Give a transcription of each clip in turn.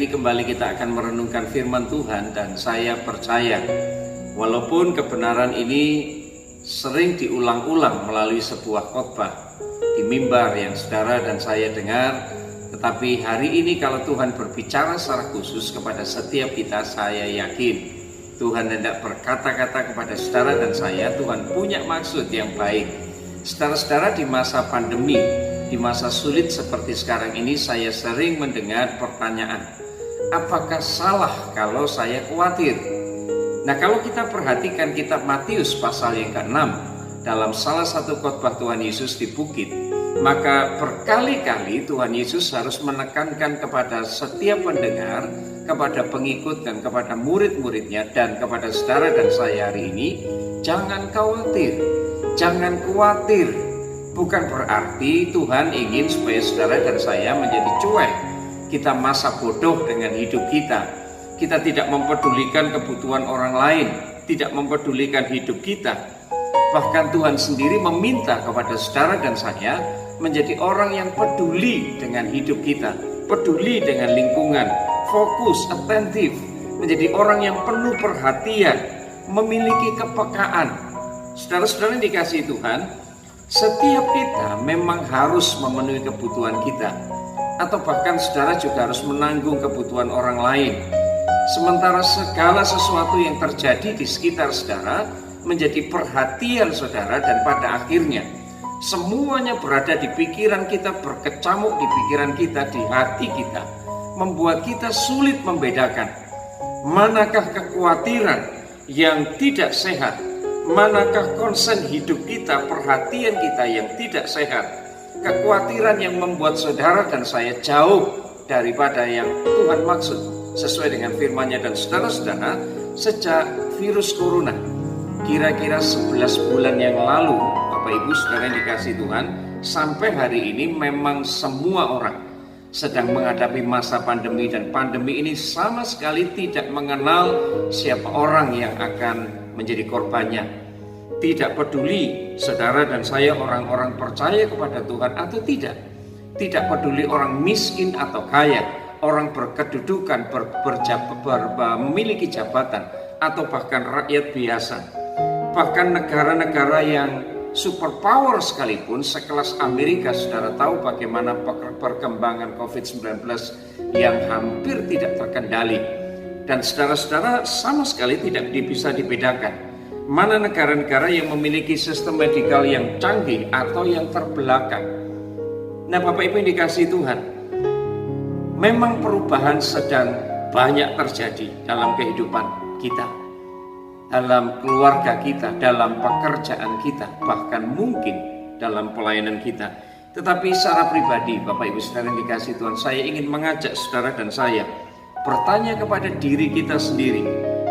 ini kembali kita akan merenungkan firman Tuhan, dan saya percaya walaupun kebenaran ini sering diulang-ulang melalui sebuah khotbah di mimbar yang saudara dan saya dengar, tetapi hari ini kalau Tuhan berbicara secara khusus kepada setiap kita, saya yakin Tuhan hendak berkata-kata kepada saudara dan saya. Tuhan punya maksud yang baik. Saudara-saudara, di masa pandemi, di masa sulit seperti sekarang ini, saya sering mendengar pertanyaan, apakah salah kalau saya khawatir? Nah, kalau kita perhatikan kitab Matius pasal yang ke-6 dalam salah satu khotbah Tuhan Yesus di bukit, maka berkali-kali Tuhan Yesus harus menekankan kepada setiap pendengar, kepada pengikut dan kepada murid-muridnya dan kepada saudara dan saya hari ini, jangan khawatir, jangan khawatir. Bukan berarti Tuhan ingin supaya saudara dan saya menjadi cuek, kita masa bodoh dengan hidup kita. Kita tidak mempedulikan kebutuhan orang lain, tidak mempedulikan hidup kita. Bahkan Tuhan sendiri meminta kepada saudara dan saya menjadi orang yang peduli dengan hidup kita, peduli dengan lingkungan, fokus, atentif, menjadi orang yang penuh perhatian, memiliki kepekaan. Saudara-saudara yang dikasihi Tuhan, setiap kita memang harus memenuhi kebutuhan kita, atau bahkan saudara juga harus menanggung kebutuhan orang lain. Sementara segala sesuatu yang terjadi di sekitar saudara menjadi perhatian saudara, dan pada akhirnya semuanya berada di pikiran kita, berkecamuk di pikiran kita, di hati kita, membuat kita sulit membedakan manakah kekhawatiran yang tidak sehat, manakah konsen hidup kita, perhatian kita yang tidak sehat, kekhawatiran yang membuat saudara dan saya jauh daripada yang Tuhan maksud sesuai dengan firman-Nya. Dan saudara-saudara, sejak virus corona kira-kira 11 bulan yang lalu, Bapak Ibu saudara yang dikasihi Tuhan, sampai hari ini memang semua orang sedang menghadapi masa pandemi, dan pandemi ini sama sekali tidak mengenal siapa orang yang akan menjadi korbannya. Tidak peduli saudara dan saya orang-orang percaya kepada Tuhan atau tidak. Tidak peduli orang miskin atau kaya, orang berkedudukan, memiliki jabatan, atau bahkan rakyat biasa. Bahkan negara-negara yang superpower sekalipun, sekelas Amerika, saudara tahu bagaimana perkembangan COVID-19 yang hampir tidak terkendali. Dan saudara-saudara, sama sekali tidak bisa dibedakan mana negara-negara yang memiliki sistem medikal yang canggih atau yang terbelakang. Nah, Bapak Ibu yang dikasihi Tuhan, memang perubahan sedang banyak terjadi dalam kehidupan kita, dalam keluarga kita, dalam pekerjaan kita, bahkan mungkin dalam pelayanan kita. Tetapi secara pribadi, Bapak Ibu saudara yang dikasihi Tuhan, saya ingin mengajak saudara dan saya bertanya kepada diri kita sendiri,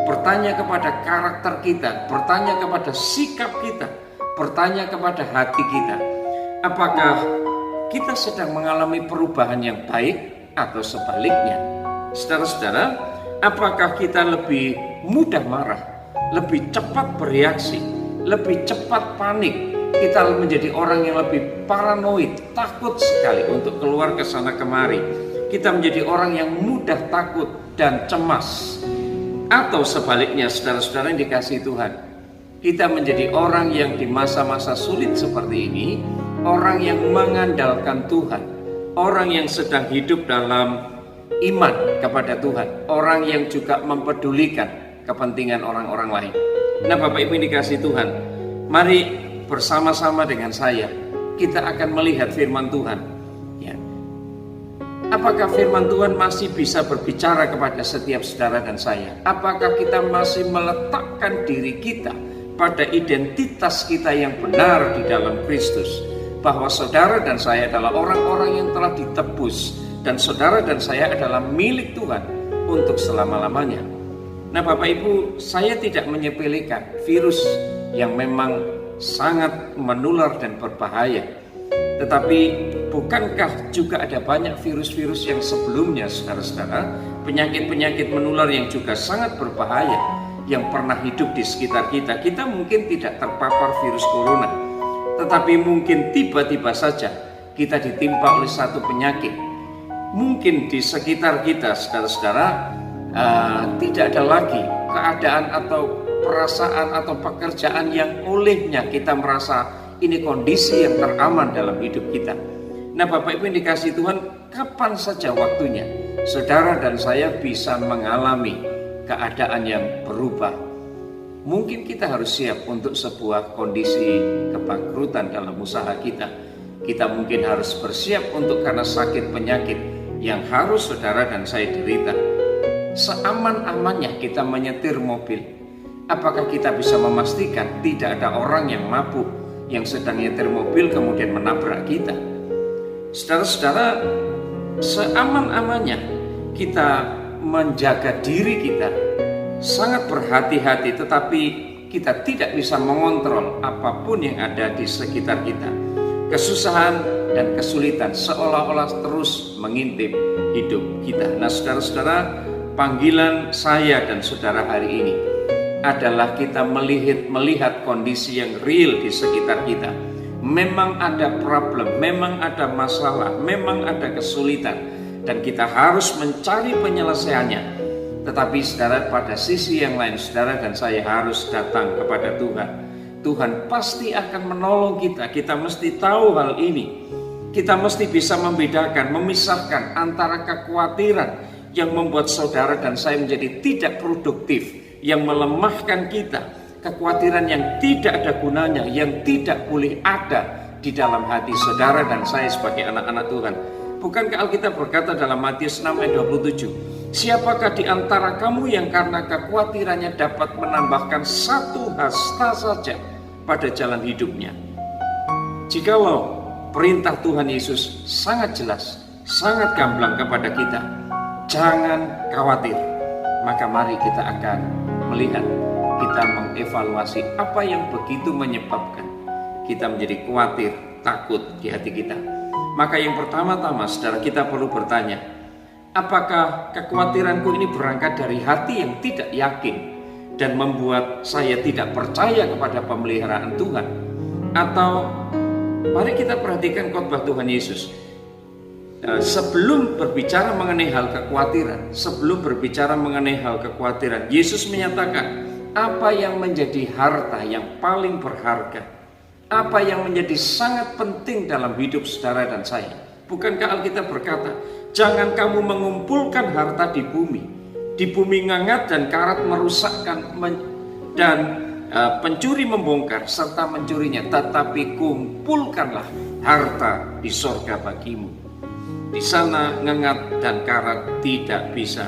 bertanya kepada karakter kita, bertanya kepada sikap kita, bertanya kepada hati kita. Apakah kita sedang mengalami perubahan yang baik atau sebaliknya? Saudara-saudara, apakah kita lebih mudah marah, lebih cepat bereaksi, lebih cepat panik? Kita menjadi orang yang lebih paranoid, takut sekali untuk keluar ke sana kemari. Kita menjadi orang yang mudah takut dan cemas. Atau sebaliknya, saudara-saudara yang dikasihi Tuhan, kita menjadi orang yang di masa-masa sulit seperti ini, orang yang mengandalkan Tuhan, orang yang sedang hidup dalam iman kepada Tuhan, orang yang juga mempedulikan kepentingan orang-orang lain. Nah, Bapak Ibu yang dikasihi Tuhan, mari bersama-sama dengan saya kita akan melihat firman Tuhan. Ya. Apakah firman Tuhan masih bisa berbicara kepada setiap saudara dan saya? Apakah kita masih meletakkan diri kita pada identitas kita yang benar di dalam Kristus, bahwa saudara dan saya adalah orang-orang yang telah ditebus, dan saudara dan saya adalah milik Tuhan untuk selama-lamanya. Nah, Bapak Ibu, saya tidak menyepelekan virus yang memang sangat menular dan berbahaya. Tetapi bukankah juga ada banyak virus-virus yang sebelumnya, saudara-saudara, penyakit-penyakit menular yang juga sangat berbahaya yang pernah hidup di sekitar kita? Kita mungkin tidak terpapar virus corona, tetapi mungkin tiba-tiba saja kita ditimpa oleh satu penyakit Mungkin di sekitar kita, saudara-saudara, tidak ada lagi keadaan atau perasaan atau pekerjaan yang olehnya kita merasa ini kondisi yang teraman dalam hidup kita. Nah, Bapak Ibu yang dikasihi Tuhan, kapan saja waktunya saudara dan saya bisa mengalami keadaan yang berubah. Mungkin kita harus siap untuk sebuah kondisi kebangkrutan dalam usaha kita. Kita mungkin harus bersiap untuk karena sakit penyakit yang harus saudara dan saya derita. Seaman-amannya kita menyetir mobil, apakah kita bisa memastikan tidak ada orang yang mabuk yang sedang nyetir mobil kemudian menabrak kita? Saudara-saudara, seaman-amannya kita menjaga diri kita, sangat berhati-hati, tetapi kita tidak bisa mengontrol apapun yang ada di sekitar kita. Kesusahan dan kesulitan seolah-olah terus mengintip hidup kita. Nah, saudara-saudara, panggilan saya dan saudara hari ini adalah kita melihat kondisi yang real di sekitar kita. Memang ada problem, memang ada masalah, memang ada kesulitan, dan kita harus mencari penyelesaiannya. Tetapi saudara, pada sisi yang lain, saudara dan saya harus datang kepada Tuhan. Tuhan pasti akan menolong kita. Kita mesti tahu hal ini. Kita mesti bisa membedakan, memisahkan antara kekhawatiran yang membuat saudara dan saya menjadi tidak produktif, yang melemahkan kita, kekhawatiran yang tidak ada gunanya, yang tidak boleh ada di dalam hati saudara dan saya sebagai anak-anak Tuhan. Bukankah Alkitab berkata dalam Matius 6 ayat 27, siapakah di antara kamu yang karena kekhawatirannya dapat menambahkan satu hasta saja pada jalan hidupnya? Jikalau perintah Tuhan Yesus sangat jelas, sangat gamblang kepada kita, jangan khawatir, maka mari kita akan melihat, kita mengevaluasi apa yang begitu menyebabkan kita menjadi khawatir, takut di hati kita. Maka yang pertama-tama, saudara, kita perlu bertanya, apakah kekhawatiranku ini berangkat dari hati yang tidak yakin dan membuat saya tidak percaya kepada pemeliharaan Tuhan? Atau mari kita perhatikan khotbah Tuhan Yesus. Sebelum berbicara mengenai hal kekhawatiran, Yesus menyatakan apa yang menjadi harta yang paling berharga, apa yang menjadi sangat penting dalam hidup saudara dan saya. Bukankah Alkitab berkata, jangan kamu mengumpulkan harta di bumi. Di bumi ngangat dan karat merusakkan dan pencuri membongkar serta mencurinya. Tetapi kumpulkanlah harta di sorga bagimu. Di sana ngengat dan karat tidak bisa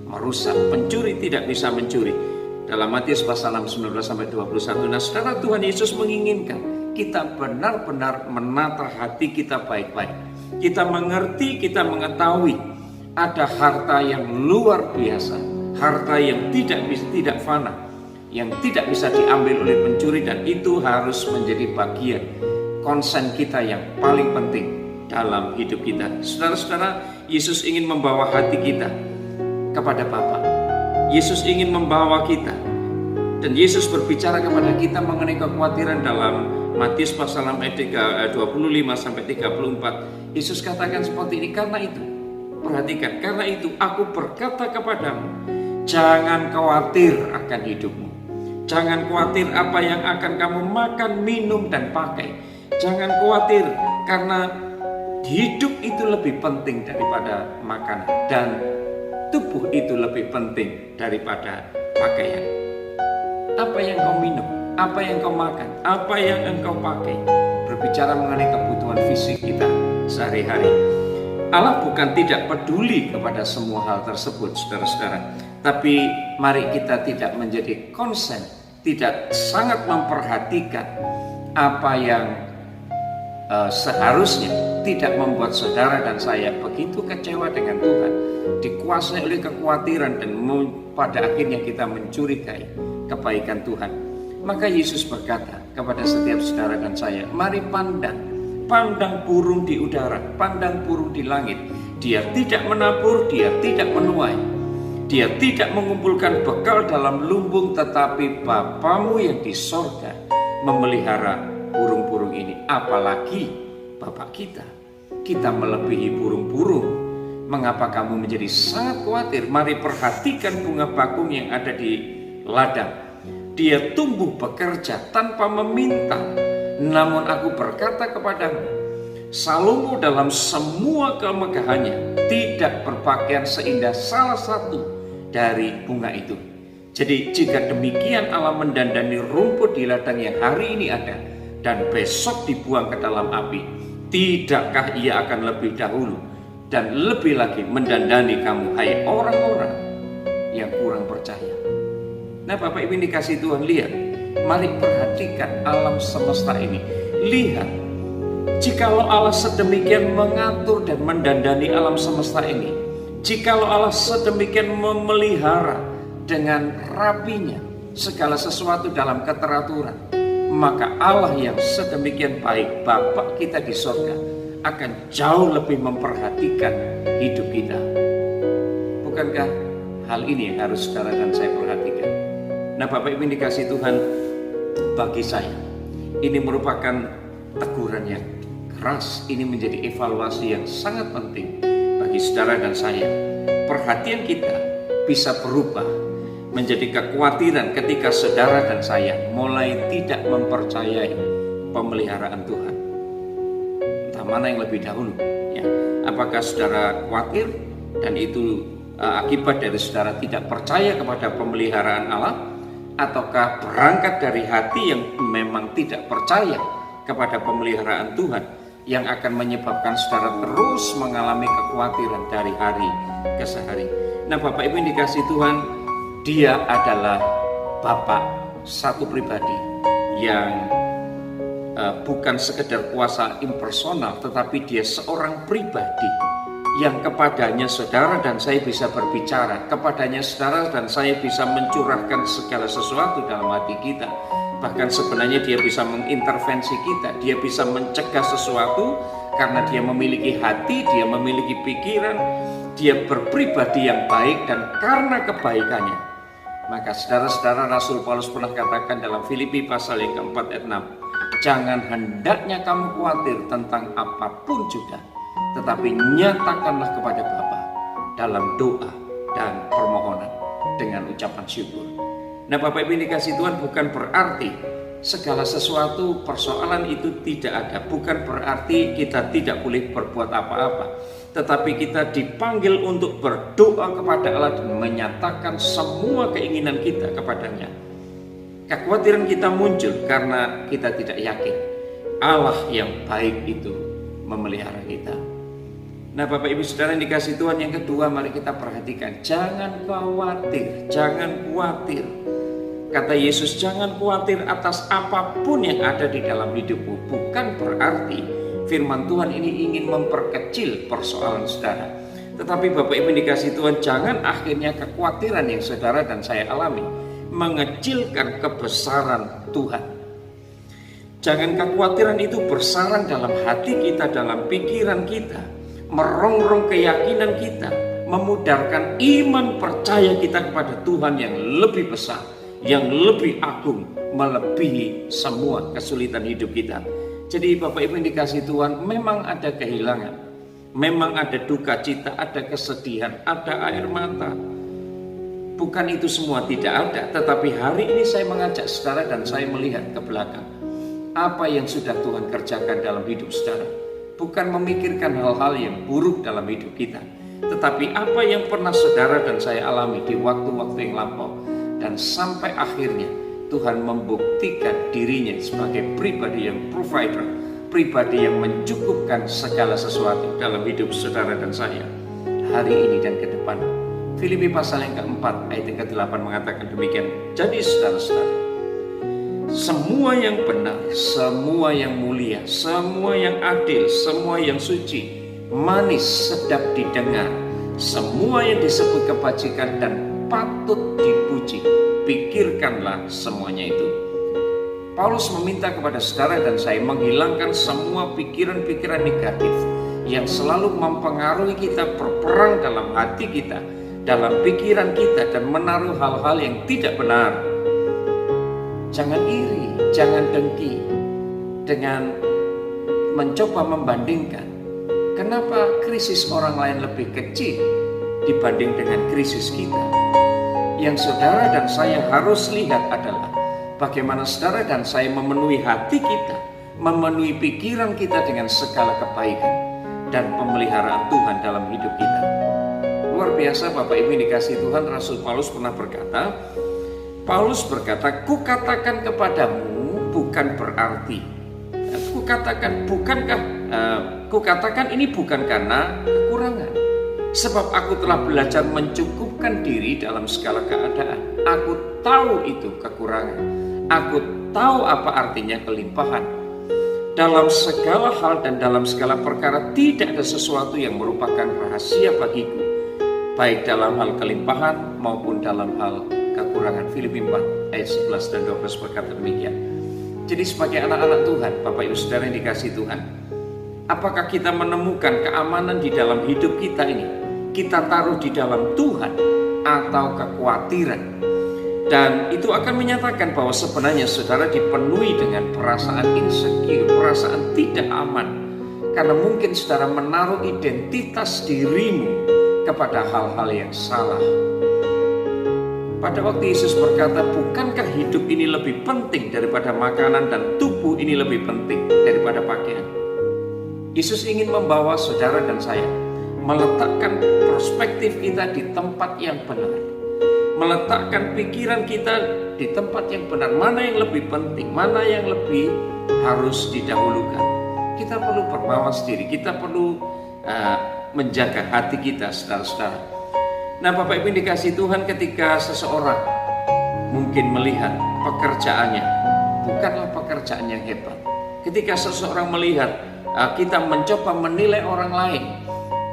merusak, pencuri tidak bisa mencuri. Dalam Matius pasal 6, 19-21. Nah, saudara, Tuhan Yesus menginginkan kita benar-benar menata hati kita baik-baik. Kita mengerti, kita mengetahui ada harta yang luar biasa, harta yang tidak fana, yang tidak bisa diambil oleh pencuri, dan itu harus menjadi bagian konsen kita yang paling penting dalam hidup kita. Saudara-saudara, Yesus ingin membawa hati kita kepada Bapa. Yesus ingin membawa kita, dan Yesus berbicara kepada kita mengenai kekhawatiran dalam Matius pasal 6 ayat 25-34. Yesus katakan seperti ini, karena itu, perhatikan, karena itu aku berkata kepadamu, jangan khawatir akan hidupmu. Jangan khawatir apa yang akan kamu makan, minum, dan pakai. Jangan khawatir, karena hidup itu lebih penting daripada makanan, dan tubuh itu lebih penting daripada pakaian. Apa yang kau minum, apa yang kau makan, apa yang engkau pakai, berbicara mengenai kebutuhan fisik kita sehari-hari. Allah bukan tidak peduli kepada semua hal tersebut, saudara-saudara. Tapi mari kita tidak menjadi konsen, tidak sangat memperhatikan apa yang seharusnya tidak membuat saudara dan saya begitu kecewa dengan Tuhan, dikuasai oleh kekhawatiran, dan pada akhirnya kita mencurigai kebaikan Tuhan. Maka Yesus berkata kepada setiap saudara dan saya, mari pandang burung di udara, pandang burung di langit. Dia tidak menabur, dia tidak menuai, dia tidak mengumpulkan bekal dalam lumbung, tetapi Bapamu yang di sorga memelihara burung-burung ini. Apalagi Bapa kita, kita melebihi burung-burung Mengapa kamu menjadi sangat khawatir? Mari perhatikan bunga bakung yang ada di ladang. Dia tumbuh bekerja tanpa meminta. Namun aku berkata kepadamu, Salomo dalam semua kemegahannya tidak berpakaian seindah salah satu dari bunga itu. Jadi jika demikian Allah mendandani rumput di ladang yang hari ini ada dan besok dibuang ke dalam api, tidakkah ia akan lebih dahulu dan lebih lagi mendandani kamu, hai orang-orang yang kurang percaya. Nah Bapak Ibu dikasih Tuhan, lihat, mari perhatikan alam semesta ini. Lihat, jikalau Allah sedemikian mengatur dan mendandani alam semesta ini, jikalau Allah sedemikian memelihara dengan rapinya segala sesuatu dalam keteraturan, maka Allah yang sedemikian baik, Bapa kita di sorga, akan jauh lebih memperhatikan hidup kita. Bukankah hal ini yang harus saudara dan saya perhatikan? Nah Bapak Ibu dikasih Tuhan, bagi saya ini merupakan teguran yang keras. Ini menjadi evaluasi yang sangat penting bagi saudara dan saya. Perhatian kita bisa berubah menjadi kekhawatiran ketika saudara dan saya mulai tidak mempercayai pemeliharaan Tuhan. Entah mana yang lebih dahulu, ya. Apakah saudara khawatir dan itu akibat dari saudara tidak percaya kepada pemeliharaan Allah, ataukah berangkat dari hati yang memang tidak percaya kepada pemeliharaan Tuhan yang akan menyebabkan saudara terus mengalami kekhawatiran dari hari ke hari. Nah Bapak Ibu yang dikasih Tuhan, Dia adalah Bapa satu pribadi yang bukan sekedar kuasa impersonal, tetapi Dia seorang pribadi yang kepadanya saudara dan saya bisa berbicara, kepadanya saudara dan saya bisa mencurahkan segala sesuatu dalam hati kita. Bahkan sebenarnya Dia bisa mengintervensi kita, Dia bisa mencegah sesuatu karena Dia memiliki hati, Dia memiliki pikiran, Dia berpribadi yang baik, dan karena kebaikannya, maka saudara-saudara, Rasul Paulus pernah katakan dalam Filipi pasal yang keempat ayat 6, jangan hendaknya kamu khawatir tentang apapun juga, tetapi nyatakanlah kepada Bapa dalam doa dan permohonan dengan ucapan syukur. Nah Bapak Ibu dikasih Tuhan, bukan berarti segala sesuatu persoalan itu tidak ada. Bukan berarti kita tidak boleh berbuat apa-apa. Tetapi kita dipanggil untuk berdoa kepada Allah dan menyatakan semua keinginan kita kepadanya. Kekhawatiran kita muncul karena kita tidak yakin Allah yang baik itu memelihara kita. Nah Bapak Ibu Saudara yang dikasih Tuhan, yang kedua mari kita perhatikan, jangan khawatir, jangan khawatir. Kata Yesus, jangan khawatir atas apapun yang ada di dalam hidupmu. Bukan berarti firman Tuhan ini ingin memperkecil persoalan saudara. Tetapi Bapak Ibu dikasih Tuhan, jangan akhirnya kekhawatiran yang saudara dan saya alami mengecilkan kebesaran Tuhan. Jangan kekhawatiran itu bersarang dalam hati kita, dalam pikiran kita, merongrong keyakinan kita, memudarkan iman percaya kita kepada Tuhan yang lebih besar, yang lebih agung, melebihi semua kesulitan hidup kita. Jadi Bapak Ibu yang dikasih Tuhan, memang ada kehilangan, memang ada duka cita, ada kesedihan, ada air mata. Bukan itu semua tidak ada, tetapi hari ini saya mengajak saudara dan saya melihat ke belakang. Apa yang sudah Tuhan kerjakan dalam hidup saudara. Bukan memikirkan hal-hal yang buruk dalam hidup kita, tetapi apa yang pernah saudara dan saya alami di waktu-waktu yang lampau. Dan sampai akhirnya Tuhan membuktikan dirinya sebagai pribadi yang provider, pribadi yang mencukupkan segala sesuatu dalam hidup saudara dan saya hari ini dan ke depan. Filipi pasal yang keempat ayat yang ke-8 mengatakan demikian. Jadi saudara-saudara, semua yang benar, semua yang mulia, semua yang adil, semua yang suci, manis, sedap didengar, semua yang disebut kebajikan dan patut dipuji, pikirkanlah semuanya itu. Paulus meminta kepada saudara dan saya menghilangkan semua pikiran-pikiran negatif yang selalu mempengaruhi kita, berperang dalam hati kita, dalam pikiran kita, dan menaruh hal-hal yang tidak benar. Jangan iri, jangan dengki dengan mencoba membandingkan Kenapa krisis orang lain lebih kecil dibanding dengan krisis kita? Yang saudara dan saya harus lihat adalah bagaimana saudara dan saya memenuhi hati kita, memenuhi pikiran kita dengan segala kebaikan dan pemeliharaan Tuhan dalam hidup kita. Luar biasa Bapak Ibu yang dikasihi Tuhan, Rasul Paulus pernah berkata, kukatakan kepadamu bukan berarti. Kukatakan ini bukan karena kekurangan. Sebab aku telah belajar mencukupkan diri dalam segala keadaan. Aku tahu itu kekurangan. Aku tahu apa artinya kelimpahan. Dalam segala hal dan dalam segala perkara tidak ada sesuatu yang merupakan rahasia bagiku, baik dalam hal kelimpahan maupun dalam hal kekurangan. Filipi 4 ayat 11 dan 12 berkata demikian. Jadi sebagai anak-anak Tuhan, Bapak Ibu Saudara yang dikasihi Tuhan, apakah kita menemukan keamanan di dalam hidup kita ini? Kita taruh di dalam Tuhan atau kekhawatiran? Dan itu akan menyatakan bahwa sebenarnya saudara dipenuhi dengan perasaan insecure, perasaan tidak aman. Karena mungkin saudara menaruh identitas dirimu kepada hal-hal yang salah. Pada waktu Yesus berkata, bukankah hidup ini lebih penting daripada makanan dan tubuh ini lebih penting daripada pakaian? Yesus ingin membawa saudara dan saya meletakkan perspektif kita di tempat yang benar, meletakkan pikiran kita di tempat yang benar. Mana yang lebih penting, mana yang lebih harus didahulukan. Kita perlu bermawas diri, kita perlu menjaga hati kita, saudara-saudara. Nah Bapak Ibu dikasih Tuhan, ketika seseorang mungkin melihat pekerjaannya bukanlah pekerjaan yang hebat, ketika seseorang melihat kita mencoba menilai orang lain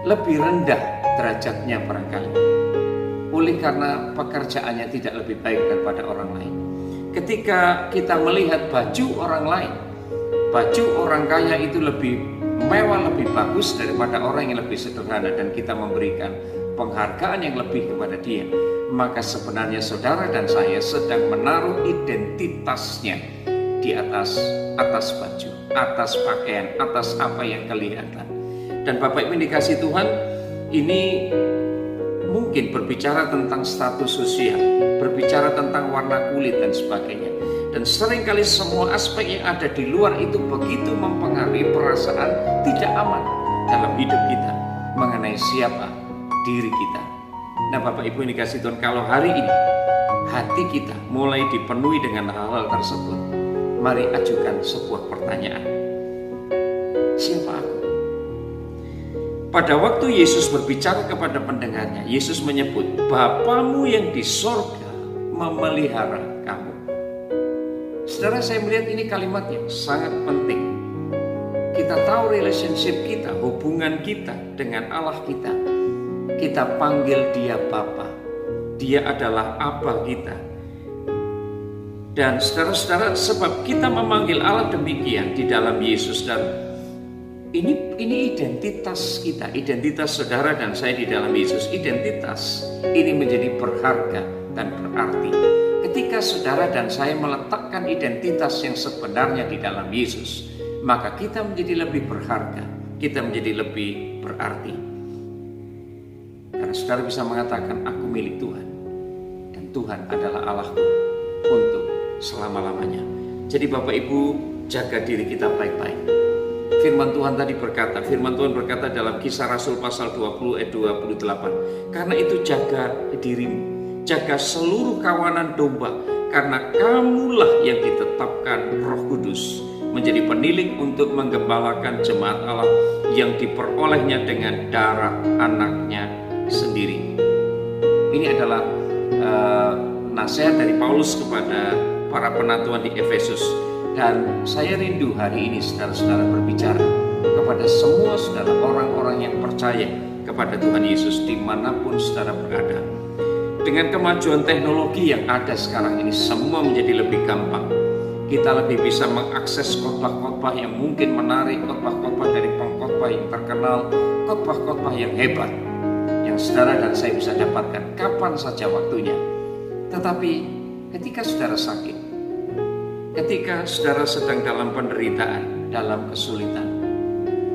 lebih rendah derajatnya barangkali, oleh karena pekerjaannya tidak lebih baik daripada orang lain. Ketika kita melihat baju orang lain, baju orang kaya itu lebih mewah, lebih bagus daripada orang yang lebih sederhana, dan kita memberikan penghargaan yang lebih kepada dia, maka sebenarnya saudara dan saya sedang menaruh identitasnya di atas baju, atas pakaian, atas apa yang kelihatan. Dan Bapak Ibu dikasih Tuhan, ini mungkin berbicara tentang status sosial, berbicara tentang warna kulit dan sebagainya. Dan seringkali semua aspek yang ada di luar itu begitu mempengaruhi perasaan tidak aman dalam hidup kita mengenai siapa diri kita. Nah Bapak Ibu yang dikasih Tuhan, kalau hari ini hati kita mulai dipenuhi dengan hal-hal tersebut, mari ajukan sebuah pertanyaan. Siapa aku? Pada waktu Yesus berbicara kepada pendengarnya, Yesus menyebut, Bapamu yang di sorga memelihara kamu. Saudara, saya melihat ini kalimat yang sangat penting. Kita tahu relationship kita, hubungan kita dengan Allah kita. Kita panggil dia Bapa. Dia adalah Aba kita. Dan saudara-saudara, sebab kita memanggil Allah demikian di dalam Yesus, dan ini identitas kita, identitas saudara dan saya di dalam Yesus. Identitas ini menjadi berharga dan berarti. Ketika saudara dan saya meletakkan identitas yang sebenarnya di dalam Yesus, maka kita menjadi lebih berharga, kita menjadi lebih berarti. Karena saudara bisa mengatakan, aku milik Tuhan, dan Tuhan adalah Allahku untuk selama-lamanya. Jadi Bapak Ibu, jaga diri kita baik-baik. Firman Tuhan berkata dalam Kisah Rasul pasal 20 ayat 28, karena itu jaga dirimu, jaga seluruh kawanan domba, karena kamulah yang ditetapkan Roh Kudus menjadi penilik untuk menggembalakan jemaat Allah yang diperolehnya dengan darah anaknya sendiri. Ini adalah nasihat dari Paulus kepada para penatua di Efesus. Dan saya rindu hari ini saudara-saudara berbicara kepada semua saudara, orang-orang yang percaya kepada Tuhan Yesus dimanapun saudara berada. Dengan kemajuan teknologi yang ada sekarang ini, semua menjadi lebih gampang. Kita lebih bisa mengakses khotbah-khotbah yang mungkin menarik, khotbah-khotbah dari pengkhotbah yang terkenal, khotbah-khotbah yang hebat, yang saudara dan saya bisa dapatkan kapan saja waktunya. Tetapi ketika saudara sakit, ketika saudara sedang dalam penderitaan, dalam kesulitan,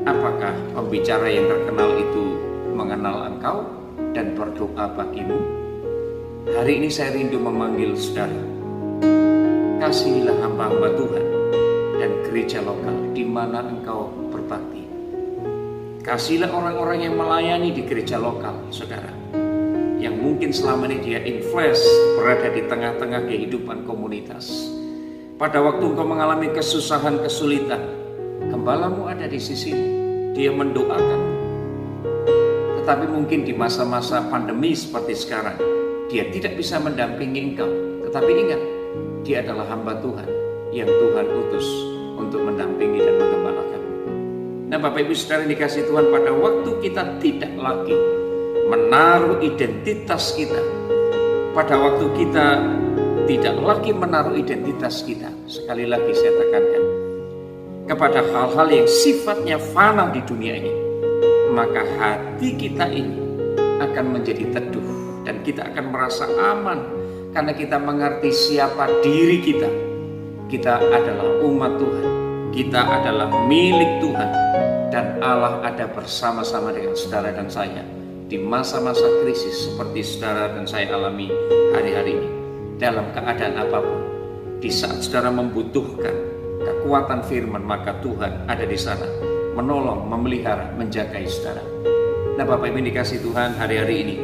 Apakah pembicara yang terkenal itu mengenal engkau dan berdoa bagimu? Hari ini saya rindu memanggil saudara. Kasihilah hamba-hamba Tuhan dan gereja lokal di mana engkau berbakti. Kasihilah orang-orang yang melayani di gereja lokal, saudara, yang mungkin selama ini dia influence berada di tengah-tengah kehidupan komunitas. Pada waktu engkau mengalami kesusahan, kesulitan, gembalamu ada di sisimu, dia mendoakan. Tetapi mungkin di masa-masa pandemi seperti sekarang, dia tidak bisa mendampingi engkau. Tetapi ingat, dia adalah hamba Tuhan yang Tuhan utus untuk mendampingi dan menggembalakan. Nah, Bapak Ibu Saudara yang dikasihi Tuhan, pada waktu kita tidak lagi menaruh identitas kita, pada waktu kita tidak lagi menaruh identitas kita, sekali lagi saya tekankan, kepada hal-hal yang sifatnya fana di dunia ini, maka hati kita ini akan menjadi teduh dan kita akan merasa aman karena kita mengerti siapa diri kita. Kita adalah umat Tuhan, kita adalah milik Tuhan, dan Allah ada bersama-sama dengan saudara dan saya di masa-masa krisis seperti saudara dan saya alami hari-hari ini. Dalam keadaan apapun, di saat saudara membutuhkan kekuatan firman, maka Tuhan ada di sana menolong, memelihara, menjagai saudara. Nah, Bapak Ibu dikasih Tuhan, hari-hari ini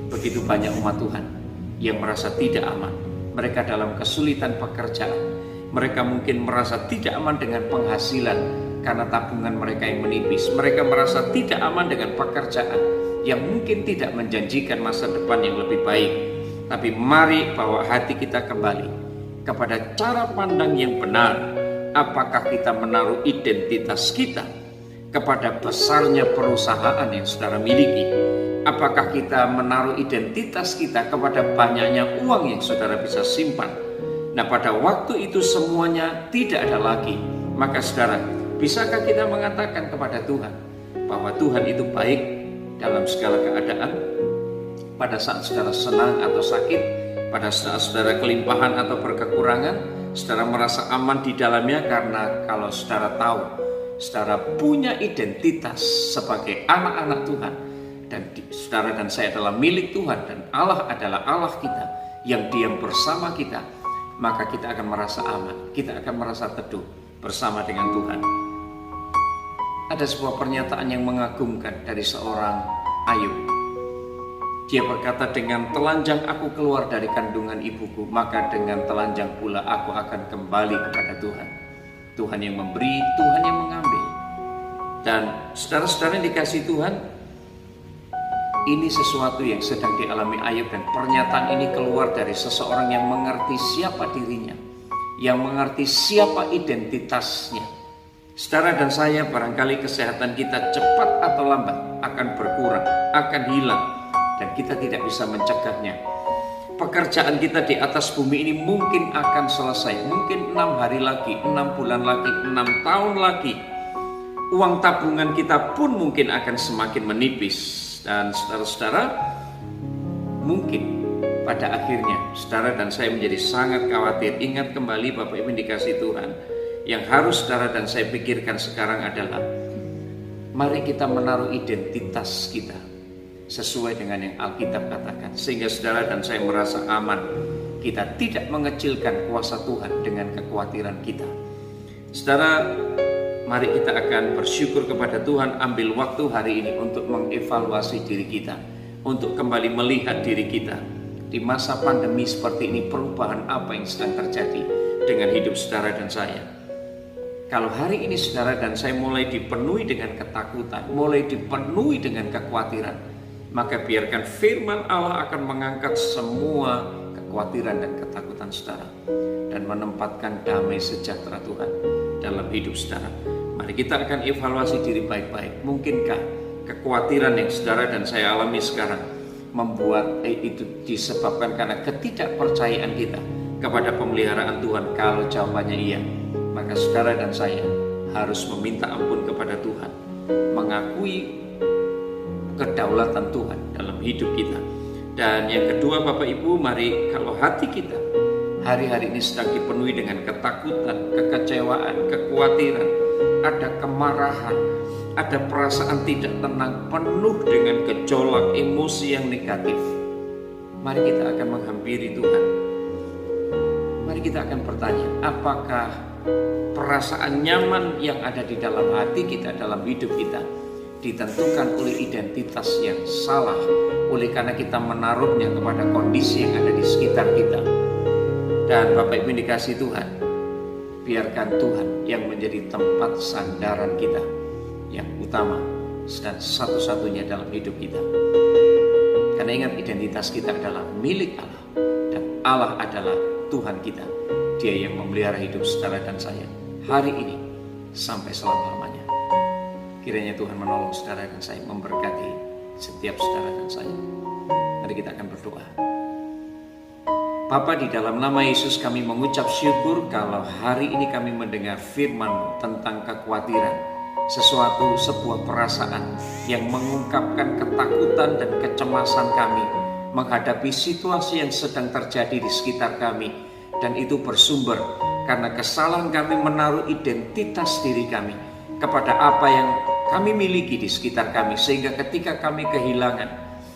begitu banyak umat Tuhan yang merasa tidak aman. Mereka dalam kesulitan pekerjaan, mereka mungkin merasa tidak aman dengan penghasilan karena tabungan mereka yang menipis. Mereka merasa tidak aman dengan pekerjaan yang mungkin tidak menjanjikan masa depan yang lebih baik. Tapi mari bawa hati kita kembali kepada cara pandang yang benar. Apakah kita menaruh identitas kita kepada besarnya perusahaan yang saudara miliki? Apakah kita menaruh identitas kita kepada banyaknya uang yang saudara bisa simpan? Nah, pada waktu itu semuanya tidak ada lagi, maka saudara, bisakah kita mengatakan kepada Tuhan bahwa Tuhan itu baik dalam segala keadaan? Pada saat saudara senang atau sakit, pada saat saudara kelimpahan atau berkekurangan, saudara merasa aman di dalamnya karena kalau saudara tahu, saudara punya identitas sebagai anak-anak Tuhan, dan saudara dan saya adalah milik Tuhan, dan Allah adalah Allah kita yang diam bersama kita, maka kita akan merasa aman, kita akan merasa teduh bersama dengan Tuhan. Ada sebuah pernyataan yang mengagumkan dari seorang Ayub. Dia berkata, dengan telanjang aku keluar dari kandungan ibuku, maka dengan telanjang pula aku akan kembali kepada Tuhan. Tuhan yang memberi, Tuhan yang mengambil. Dan saudara-saudara yang dikasihi Tuhan, ini sesuatu yang sedang dialami Ayub, dan pernyataan ini keluar dari seseorang yang mengerti siapa dirinya, yang mengerti siapa identitasnya. Saudara dan saya, barangkali kesehatan kita cepat atau lambat akan berkurang, akan hilang, dan kita tidak bisa mencegahnya. Pekerjaan kita di atas bumi ini mungkin akan selesai, mungkin 6 hari lagi, 6 bulan lagi, 6 tahun lagi. Uang tabungan kita pun mungkin akan semakin menipis. Dan saudara-saudara, mungkin pada akhirnya saudara dan saya menjadi sangat khawatir. Ingat kembali, Bapak Ibu dikasih Tuhan, yang harus saudara dan saya pikirkan sekarang adalah, mari kita menaruh identitas kita sesuai dengan yang Alkitab katakan, sehingga saudara dan saya merasa aman. Kita tidak mengecilkan kuasa Tuhan dengan kekhawatiran kita. Saudara, mari kita akan bersyukur kepada Tuhan. Ambil waktu hari ini untuk mengevaluasi diri kita, untuk kembali melihat diri kita di masa pandemi seperti ini. Perubahan apa yang sedang terjadi dengan hidup saudara dan saya? Kalau hari ini saudara dan saya mulai dipenuhi dengan ketakutan, mulai dipenuhi dengan kekhawatiran, maka biarkan firman Allah akan mengangkat semua kekhawatiran dan ketakutan saudara dan menempatkan damai sejahtera Tuhan dalam hidup saudara. Mari kita akan evaluasi diri baik-baik. Mungkinkah kekhawatiran yang saudara dan saya alami sekarang membuat itu disebabkan karena ketidakpercayaan kita kepada pemeliharaan Tuhan? Kalau jawabannya iya, maka saudara dan saya harus meminta ampun kepada Tuhan, mengakui kedaulatan Tuhan dalam hidup kita. Dan yang kedua, Bapak Ibu, mari kalau hati kita hari-hari ini sedang dipenuhi dengan ketakutan, kekecewaan, kekhawatiran, ada kemarahan, ada perasaan tidak tenang, penuh dengan gejolak emosi yang negatif, mari kita akan menghampiri Tuhan. Mari kita akan bertanya, apakah perasaan nyaman yang ada di dalam hati kita, dalam hidup kita, ditentukan oleh identitas yang salah, oleh karena kita menaruhnya kepada kondisi yang ada di sekitar kita. Dan Bapak Ibu dikasih Tuhan, biarkan Tuhan yang menjadi tempat sandaran kita yang utama dan satu-satunya dalam hidup kita. Karena ingat, identitas kita adalah milik Allah, dan Allah adalah Tuhan kita. Dia yang memelihara hidup saudara dan saya hari ini sampai selama-lamanya. Kiranya Tuhan menolong saudara dan saya, memberkati setiap saudara dan saya. Mari kita akan berdoa. Bapa, di dalam nama Yesus kami mengucap syukur kalau hari ini kami mendengar firman-Mu tentang kekhawatiran, sebuah perasaan yang mengungkapkan ketakutan dan kecemasan kami menghadapi situasi yang sedang terjadi di sekitar kami, dan itu bersumber karena kesalahan kami menaruh identitas diri kami kepada apa yang kami miliki di sekitar kami, sehingga ketika kami kehilangan,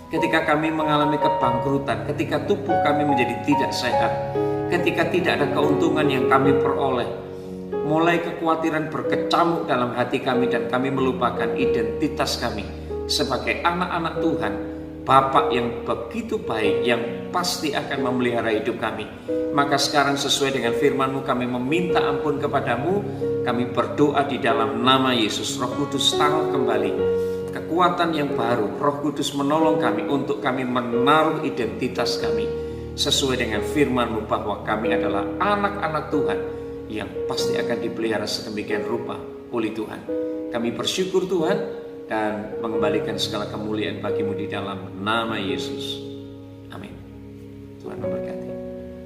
ketika kami mengalami kebangkrutan, ketika tubuh kami menjadi tidak sehat, ketika tidak ada keuntungan yang kami peroleh, mulai kekhawatiran berkecamuk dalam hati kami dan kami melupakan identitas kami sebagai anak-anak Tuhan, Bapa yang begitu baik, yang pasti akan memelihara hidup kami. Maka sekarang sesuai dengan firman-Mu kami meminta ampun kepadamu. Kami berdoa di dalam nama Yesus. Roh Kudus taruh kembali kekuatan yang baru. Roh Kudus menolong kami untuk kami menaruh identitas kami sesuai dengan firman-Mu bahwa kami adalah anak-anak Tuhan yang pasti akan dipelihara sedemikian rupa oleh Tuhan. Kami bersyukur Tuhan dan mengembalikan segala kemuliaan bagi-Mu di dalam nama Yesus. Amin. Tuhan memberkati.